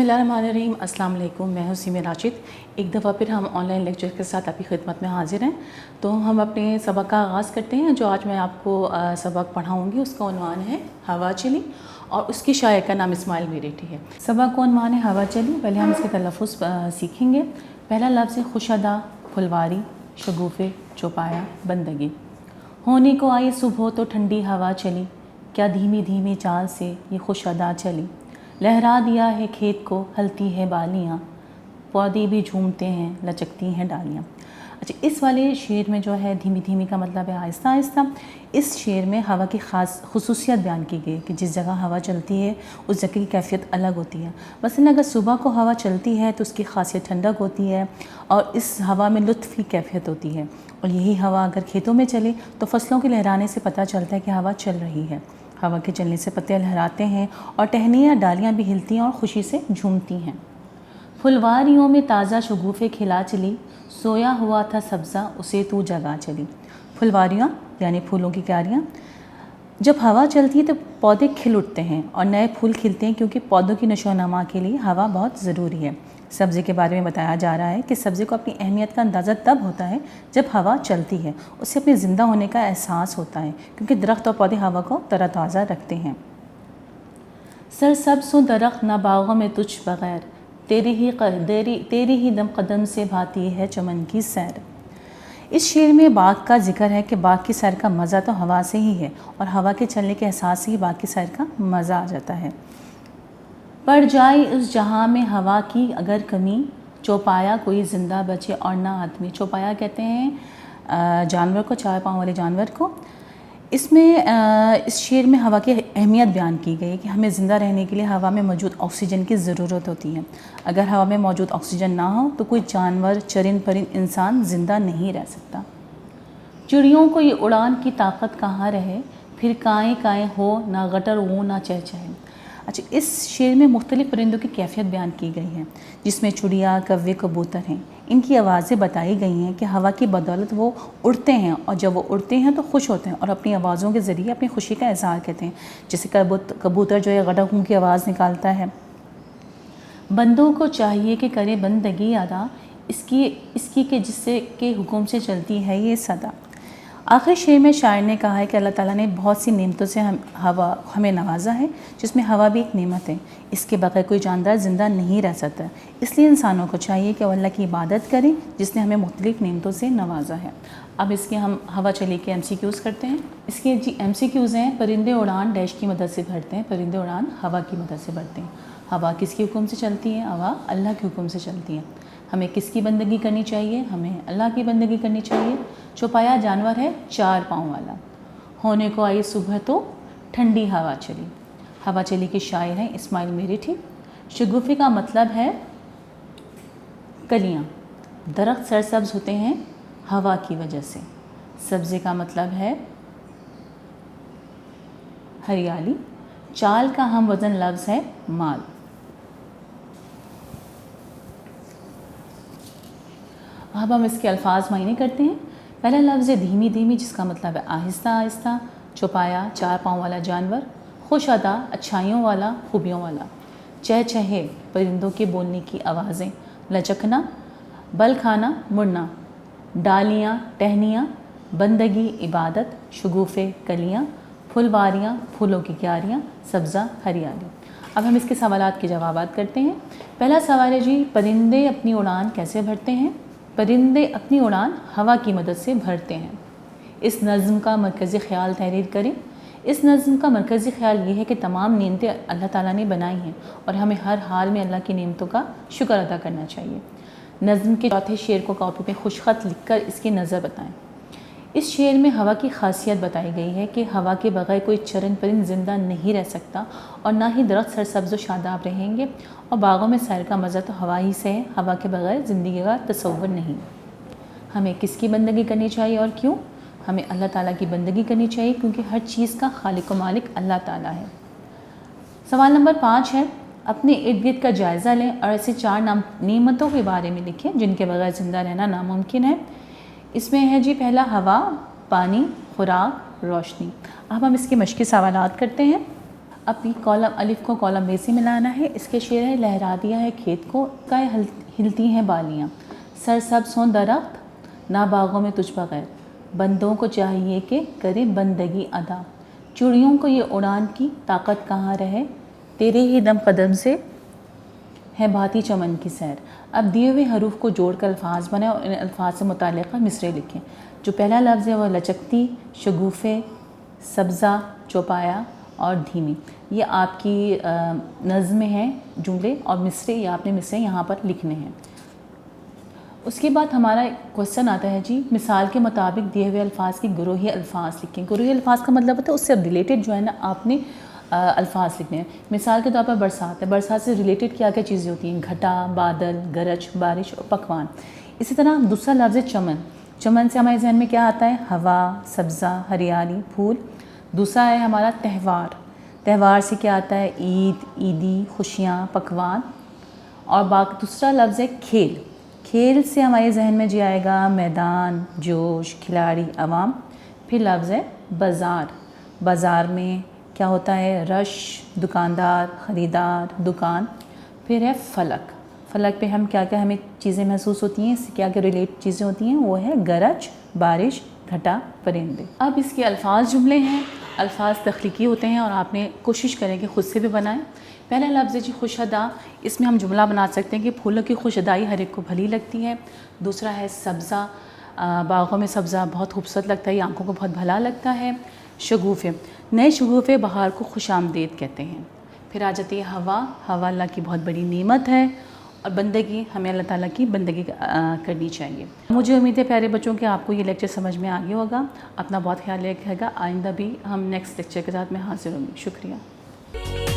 बिस्मिल्लाहिर्रहमानिर्रहीम। अस्सलाम वालेकुम। मैं हूँ सीमा राशिद। एक दफ़ा फिर हम ऑनलाइन लेक्चर के साथ आपकी खिदमत में हाजिर हैं। तो हम अपने सबक का आगाज़ करते हैं। जो आज मैं आपको सबक पढ़ाऊँगी उसका उन्वान है हवा चली और उसकी शायर का नाम इस्माइल मेरेठी है। सबक का उन्वान है हवा चली। पहले हम इसके तलफ़ुज़ सीखेंगे। पहला लफ्ज़ है खुशअदा, फुलवारी, शगुफ़े, चौपाया, बंदगी। होने को आई सुबह तो ठंडी हवा चली, क्या धीमी धीमी चाल से ये खुशअदा चली। लहरा दिया है खेत को हलती है बालियाँ, पौधे भी झूमते हैं लचकती हैं डालियाँ। अच्छा, इस वाले शेर में जो है धीमी धीमी का मतलब है आहिस्ता आहिस्ता। इस शेर में हवा की ख़ास खुसूसियत बयान की गई कि जिस जगह हवा चलती है उस जगह की कैफियत अलग होती है। मसलन अगर सुबह को हवा चलती है तो उसकी खासियत ठंडक होती है और इस हवा में लुत्फ़ की कैफियत होती है। और यही हवा अगर खेतों में चले तो फसलों के लहराने से पता चलता है कि हवा चल रही है। हवा के चलने से पत्ते लहराते हैं और टहनियाँ डालियाँ भी हिलती हैं और खुशी से झूमती हैं। फुलवारियों में ताज़ा शगुफ़े खिला चली, सोया हुआ था सब्ज़ा उसे तू जगा चली। फुलवारियाँ यानी फूलों की क्यारियाँ। जब हवा चलती है तो पौधे खिल उठते हैं और नए फूल खिलते हैं, क्योंकि पौधों की नशोनमा के लिए हवा बहुत ज़रूरी है। सब्ज़ी के बारे में बताया जा रहा है कि सब्ज़ी को अपनी अहमियत का अंदाज़ा तब होता है जब हवा चलती है, उससे अपने ज़िंदा होने का एहसास होता है, क्योंकि दरख्त और पौधे हवा को तरोताज़ा रखते हैं। सरसब्ज़ दरख्त न बागों में तुझ बग़ैर, तेरी ही दम कदम से भाती है चमन की सैर। इस शेर में बाग का जिक्र है कि बाग की सैर का मज़ा तो हवा से ही है और हवा के चलने के एहसास से ही बाग की सैर का मज़ा आ जाता है। पड़ जाए उस जहाँ में हवा की अगर कमी, चौपाया कोई ज़िंदा बचे और ना आदमी। चौपाया कहते हैं जानवर को, चार पाँव वाले जानवर को। इसमें इस शेर में हवा की अहमियत बयान की गई है कि हमें ज़िंदा रहने के लिए हवा में मौजूद ऑक्सीजन की ज़रूरत होती है। अगर हवा में मौजूद ऑक्सीजन ना हो तो कोई जानवर, चरिंद परिंद, इंसान ज़िंदा नहीं रह सकता। चिड़ियों को ये उड़ान की ताकत कहाँ रहे, फिर काएँ काएँ हो ना गटर वो ना चहचहे। अच्छा, इस शेर में मुख्तलिफ़ परिंदों की कैफियत बयान की गई है, जिसमें चिड़िया, कौवे, कबूतर हैं। इनकी आवाज़ें बताई गई हैं कि हवा की बदौलत वो उड़ते हैं और जब वो उड़ते हैं तो खुश होते हैं और अपनी आवाज़ों के ज़रिए अपनी खुशी का इज़हार करते हैं। जैसे कबूतर जो है गडगडू की आवाज़ निकालता है। बंदों को चाहिए कि करे बंदगी अदा, इसकी के जिससे के हुक्म से चलती है ये सदा। आखिर शेर में शायर ने कहा है कि अल्लाह ताला ने बहुत सी नेमतों से हमें नवाजा है, जिसमें हवा भी एक नेमत है। इसके बगैर कोई जानदार ज़िंदा नहीं रह सकता। इसलिए इंसानों को चाहिए कि वो अल्लाह की इबादत करें जिसने हमें मुख्तलिफ़ नेमतों से नवाजा है। अब इसके हम हवा चली के MCQs करते हैं। इसके MCQs हैं, परिंदे उड़ान डैश की मदद से भरते हैं। परिंदे उड़ान हवा की मदद से भरते हैं। हवा किसके हुक्म से चलती है? हवा अल्लाह के हुक्म से चलती है। हमें किसकी बंदगी करनी चाहिए? हमें अल्लाह की बंदगी करनी चाहिए। चौपाया जानवर है चार पाँव वाला। होने को आई सुबह तो ठंडी हवा चली। हवा चली के शायर हैं इस्माइल मेरेठी। शगुफ़े का मतलब है कलियाँ। दरख्त सरसब्ज़ होते हैं हवा की वजह से। सब्ज़े का मतलब है हरियाली। चाल का हम वज़न लफ्ज़ है माल। अब हम इसके अल्फाज मायने करते हैं। पहला लफ्ज़ है धीमी धीमी, जिसका मतलब है आहिस्ता आहिस्ता। चौपाया चार पाँव वाला जानवर। खुशअदा अच्छाइयों वाला, खूबियों वाला। चहचहे परिंदों के बोलने की आवाज़ें। लचकना बल खाना, मुड़ना। डालियाँ टहनियाँ। बंदगी इबादत। शगुफ़े कलियाँ। फुलवारियाँ फूलों की क्यारियाँ। सब्ज़ा हरियाली। अब हम इसके सवालात के जवाबात करते हैं। पहला सवाल है जी, परिंदे अपनी उड़ान कैसे भरते हैं? परिंदे अपनी उड़ान हवा की मदद से भरते हैं। इस नज़्म का मरकज़ी ख़्याल तहरीर करें। इस नज़्म का मरकज़ी ख़्याल ये है कि तमाम नेमतें अल्लाह ताला ने बनाई हैं और हमें हर हाल में अल्लाह की नेमतों का शुक्र अदा करना चाहिए। नज़्म के चौथे शेर को कॉपी पे खुशख़त लिखकर इसकी नज़र बताएं। इस शेर में हवा की खासियत बताई गई है कि हवा के बगैर कोई चरन परिंद ज़िंदा नहीं रह सकता और ना ही दरख्त सरसब्ज़ व शादाब रहेंगे और बागों में सैर का मज़ा तो हवा ही से है। हवा के बगैर ज़िंदगी का तसव्वुर नहीं। हमें किसकी बंदगी करनी चाहिए और क्यों? हमें अल्लाह ताला की बंदगी करनी चाहिए, क्योंकि हर चीज़ का खालिक व मालिक अल्लाह ताला है। सवाल नंबर 5 है, अपने इर्द गिर्द का जायज़ा लें और ऐसे चार नेमतों के बारे में लिखें जिनके बगैर ज़िंदा रहना नामुमकिन है। इसमें है जी पहला हवा, पानी, खुराक, रोशनी। अब हम इसके मश्क़ी सवालात करते हैं। अपनी कॉलम अलिफ को कॉलम बे से मिलाना है। इसके शेर है लहरा दिया है खेत को, काय हिलती हैं बालियाँ, सरसब्ज़ हों दरख्त ना बागों में तुझ बगैर, बंदों को चाहिए कि करे बंदगी अदा, चिड़ियों को ये उड़ान की ताकत कहाँ रहे, तेरे ही दम कदम से है भाती चमन की सैर। अब दिए हुए हरूफ को जोड़कर अल्फाज बनाएं और इन अल्फाज से मुताल्लिक़ मिसरे लिखें। जो पहला लफ्ज़ है वो लचकती, शगुफ़े, सब्ज़ा, चौपाया और धीमी। ये आपकी नज़्म में हैं जुमले और मिसरे, ये आपने मिसरे यहाँ पर लिखने हैं। उसके बाद हमारा क्वेश्चन आता है जी, मिसाल के मुताबिक दिए हुए अल्फाज की गुरूही अल्फाज लिखें। गुरूही अल्फाज का मतलब होता है उससे रिलेटेड जो है ना आपने अल्फाज लिखने हैं। मिसाल के तौर पर बरसात है, बरसात से रिलेटेड क्या क्या चीज़ें होती हैं, घटा, बादल, गरज, बारिश और पकवान। इसी तरह दूसरा लफ्ज़ है चमन। चमन से हमारे जहन में क्या आता है, हवा, सब्ज़ा, हरियाली, फूल। दूसरा है हमारा त्यौहार। त्यौहार से क्या आता है, ईद, ईदी, खुशियाँ, पकवान। और दूसरा लफ्ज़ है खेल। खेल से हमारे जहन में जी आएगा मैदान, जोश, खिलाड़ी, अवाम। फिर लफ्ज़ है बाज़ार। बाज़ार में क्या होता है, रश, दुकानदार, ख़रीदार, दुकान। फिर है फ़लक। फ़लक पे हम क्या क्या हमें चीज़ें महसूस होती हैं, इससे क्या क्या रिलेट चीज़ें होती हैं, वो है गरज, बारिश, घटा, परिंदे। अब इसके अल्फाज जुमले हैं, अल्फाज तख्लीकी होते हैं और आपने कोशिश करें कि ख़ुद से भी बनाएं। पहला लफ्ज़ है जी खुशअदा। इसमें हम जुमला बना सकते हैं कि फूलों की खुशअदाई हर एक को भली लगती है। दूसरा है सब्ज़ा, बागों में सब्ज़ा बहुत खूबसूरत लगता है, ये आंखों को बहुत भला लगता है। शगुफ़े, नए शगुफ़े बहार को खुशामदीद कहते हैं। फिर आ जाती है हवा। हवा अल्लाह की बहुत बड़ी नेमत है और बंदगी, हमें अल्लाह ताला की बंदगी करनी चाहिए। मुझे उम्मीद है प्यारे बच्चों कि आपको ये लेक्चर समझ में आ गया होगा। अपना बहुत ख्याल रखिएगा। आइंदा भी हम नेक्स्ट लेक्चर के साथ मैं हाजिर होंगी। शुक्रिया।